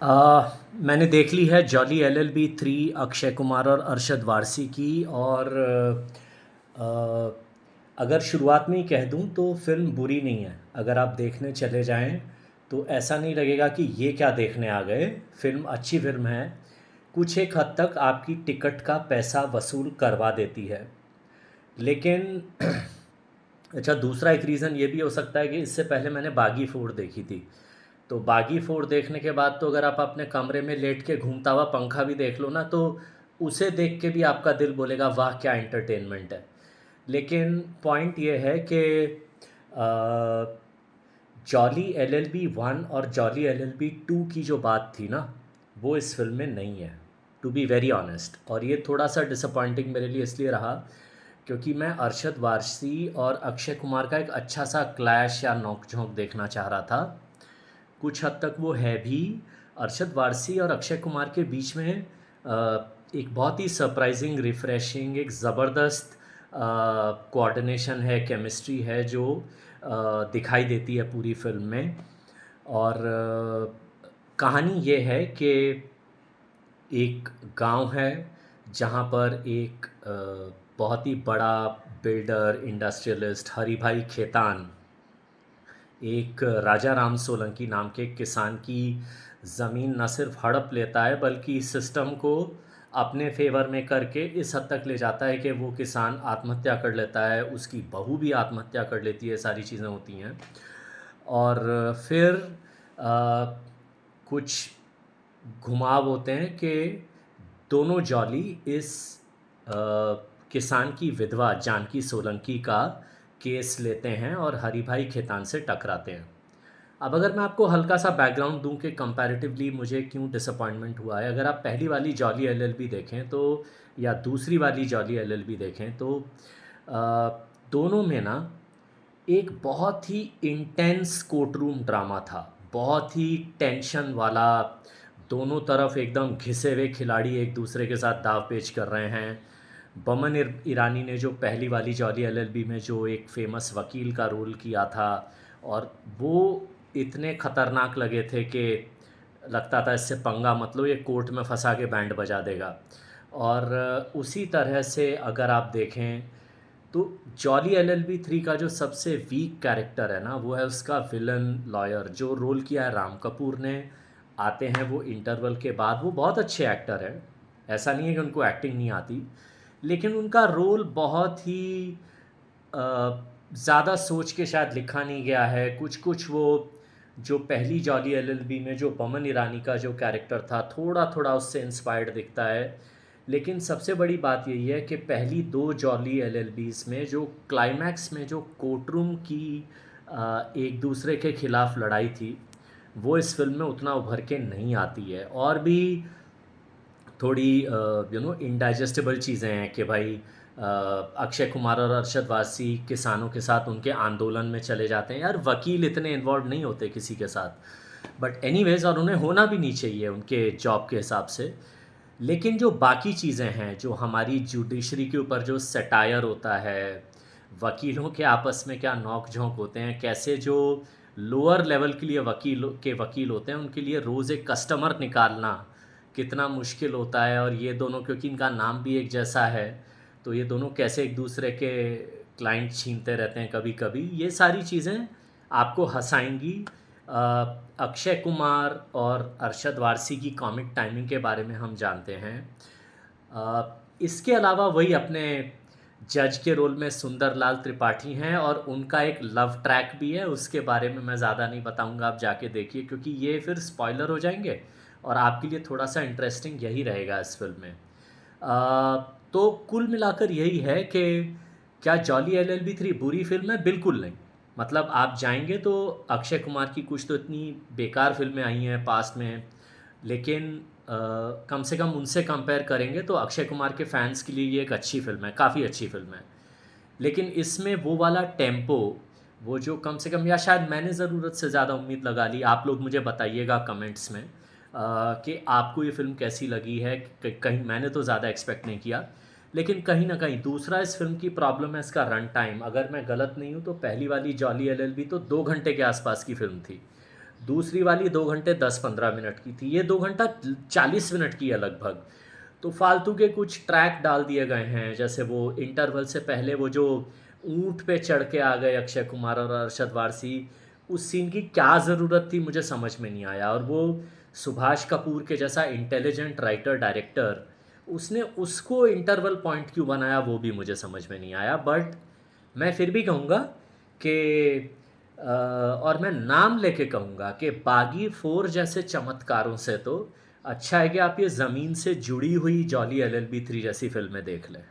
मैंने देख ली है जॉली एलएलबी 3 अक्षय कुमार और अरशद वारसी की। और अगर शुरुआत में ही कह दूं तो फिल्म बुरी नहीं है। अगर आप देखने चले जाएं तो ऐसा नहीं लगेगा कि ये क्या देखने आ गए। फिल्म अच्छी फिल्म है। कुछ एक हद तक आपकी टिकट का पैसा वसूल करवा देती है। लेकिन अच्छा, दूसरा एक रीज़न ये भी हो सकता है कि इससे पहले मैंने बागी फोर देखी थी। तो बागी फोर देखने के बाद तो अगर आप अपने कमरे में लेट के घूमता हुआ पंखा भी देख लो ना, तो उसे देख के भी आपका दिल बोलेगा वाह क्या एंटरटेनमेंट है। लेकिन पॉइंट ये है कि जॉली एलएलबी 1 और जॉली एलएलबी 2 की जो बात थी ना, वो इस फिल्म में नहीं है, टू बी वेरी ऑनेस्ट। और ये थोड़ा सा डिसअपॉइंटिंग मेरे लिए इसलिए रहा क्योंकि मैं अरशद वारसी और अक्षय कुमार का एक अच्छा सा क्लैश या नोक झोंक देखना चाह रहा था। कुछ हद तक वो है भी। अरशद वारसी और अक्षय कुमार के बीच में एक बहुत ही सरप्राइजिंग, रिफ्रेशिंग, एक ज़बरदस्त कोऑर्डिनेशन है, केमिस्ट्री है जो दिखाई देती है पूरी फिल्म में। और कहानी ये है कि एक गांव है जहां पर एक बहुत ही बड़ा बिल्डर इंडस्ट्रियलिस्ट हरी भाई खेतान एक राजा राम सोलंकी नाम के किसान की ज़मीन न सिर्फ हड़प लेता है बल्कि सिस्टम को अपने फेवर में करके इस हद तक ले जाता है कि वो किसान आत्महत्या कर लेता है, उसकी बहू भी आत्महत्या कर लेती है, सारी चीज़ें होती हैं। और फिर अ, कुछ घुमाव होते हैं कि दोनों जॉली इस अ, किसान की विधवा जानकी सोलंकी का केस लेते हैं और हरी भाई खेतान से टकराते हैं। अब अगर मैं आपको हल्का सा बैकग्राउंड दूं कि कंपैरेटिवली मुझे क्यों डिसअपॉइंटमेंट हुआ है, अगर आप पहली वाली जॉली एलएलबी देखें तो, या दूसरी वाली जॉली एलएलबी देखें तो अ, दोनों में ना एक बहुत ही इंटेंस कोर्ट रूम ड्रामा था, बहुत ही टेंशन वाला। दोनों तरफ एकदम घिसे हुए खिलाड़ी एक दूसरे के साथ दाव पेच कर रहे हैं। बमन ईरानी ने जो पहली वाली जॉली एलएलबी में जो एक फेमस वकील का रोल किया था, और वो इतने खतरनाक लगे थे कि लगता था इससे पंगा मत लो, ये कोर्ट में फंसा के बैंड बजा देगा। और उसी तरह से अगर आप देखें तो जॉली एलएलबी 3 का जो सबसे वीक कैरेक्टर है ना, वो है उसका विलन लॉयर जो रोल किया है राम कपूर ने। आते हैं वो इंटरवल के बाद, वो बहुत अच्छे एक्टर हैं, ऐसा नहीं है कि उनको एक्टिंग नहीं आती। लेकिन उनका रोल बहुत ही ज़्यादा सोच के शायद लिखा नहीं गया है। कुछ कुछ वो जो पहली जॉली एलएलबी में जो बमन ईरानी का जो कैरेक्टर था, थोड़ा थोड़ा उससे इंस्पायर्ड दिखता है। लेकिन सबसे बड़ी बात यही है कि पहली दो जॉली एलएलबीज़ में जो क्लाइमैक्स में जो कोर्टरूम की एक दूसरे के खिलाफ लड़ाई थी, वो इस फिल्म में उतना उभर के नहीं आती है। और भी थोड़ी इनडाइजेस्टेबल चीज़ें हैं कि भाई अक्षय कुमार और अरशद वारसी किसानों के साथ उनके आंदोलन में चले जाते हैं। यार वकील इतने इन्वॉल्व नहीं होते किसी के साथ, बट एनीवेज, और उन्हें होना भी नहीं चाहिए उनके जॉब के हिसाब से। लेकिन जो बाकी चीज़ें हैं, जो हमारी जुडिशरी के ऊपर जो सटायर होता है, वकीलों के आपस में क्या नोक झोंक होते हैं, कैसे जो लोअर लेवल के लिए वकील होते हैं उनके लिए रोज़ एक कस्टमर निकालना कितना मुश्किल होता है। और ये दोनों, क्योंकि इनका नाम भी एक जैसा है, तो ये दोनों कैसे एक दूसरे के क्लाइंट छीनते रहते हैं कभी कभी, ये सारी चीज़ें आपको हंसाएंगी। अक्षय कुमार और अरशद वारसी की कॉमिक टाइमिंग के बारे में हम जानते हैं। इसके अलावा वही अपने जज के रोल में सुंदर लाल त्रिपाठी हैं, और उनका एक लव ट्रैक भी है, उसके बारे में मैं ज़्यादा नहीं बताऊंगा, आप जाके देखिए क्योंकि ये फिर स्पॉइलर हो जाएंगे और आपके लिए थोड़ा सा इंटरेस्टिंग यही रहेगा इस फिल्म में। तो कुल मिलाकर यही है कि क्या जॉली एलएलबी 3 बुरी फिल्म है? बिल्कुल नहीं। मतलब आप जाएंगे तो अक्षय कुमार की कुछ तो इतनी बेकार फिल्में आई हैं पास्ट में, लेकिन कम से कम उनसे कंपेयर करेंगे तो अक्षय कुमार के फैंस के लिए ये एक अच्छी फ़िल्म है, काफ़ी अच्छी फ़िल्म है। लेकिन इसमें वो वाला टेम्पो, वो जो कम से कम, या शायद मैंने ज़रूरत से ज़्यादा उम्मीद लगा ली, आप लोग मुझे बताइएगा कमेंट्स में कि आपको ये फ़िल्म कैसी लगी है। कहीं मैंने तो ज़्यादा एक्सपेक्ट नहीं किया। लेकिन कहीं ना कहीं दूसरा इस फिल्म की प्रॉब्लम है इसका रन टाइम। अगर मैं गलत नहीं हूँ तो पहली वाली जॉली एलएलबी तो 2 घंटे के आसपास की फ़िल्म थी। दूसरी वाली 2 घंटे 10-15 मिनट की थी, ये 2 घंटा 40 मिनट की है लगभग। तो फालतू के कुछ ट्रैक डाल दिए गए हैं, जैसे वो इंटरवल से पहले वो जो ऊंट पे चढ़ के आ गए अक्षय कुमार और अरशद वारसी, उस सीन की क्या ज़रूरत थी मुझे समझ में नहीं आया। और वो सुभाष कपूर के जैसा इंटेलिजेंट राइटर डायरेक्टर, उसने उसको इंटरवल पॉइंट क्यों बनाया वो भी मुझे समझ में नहीं आया। बट मैं फिर भी कहूँगा कि और मैं नाम लेके कहूँगा कि बागी 4 जैसे चमत्कारों से तो अच्छा है कि आप ये ज़मीन से जुड़ी हुई जॉली LLB 3 जैसी फिल्में देख लें।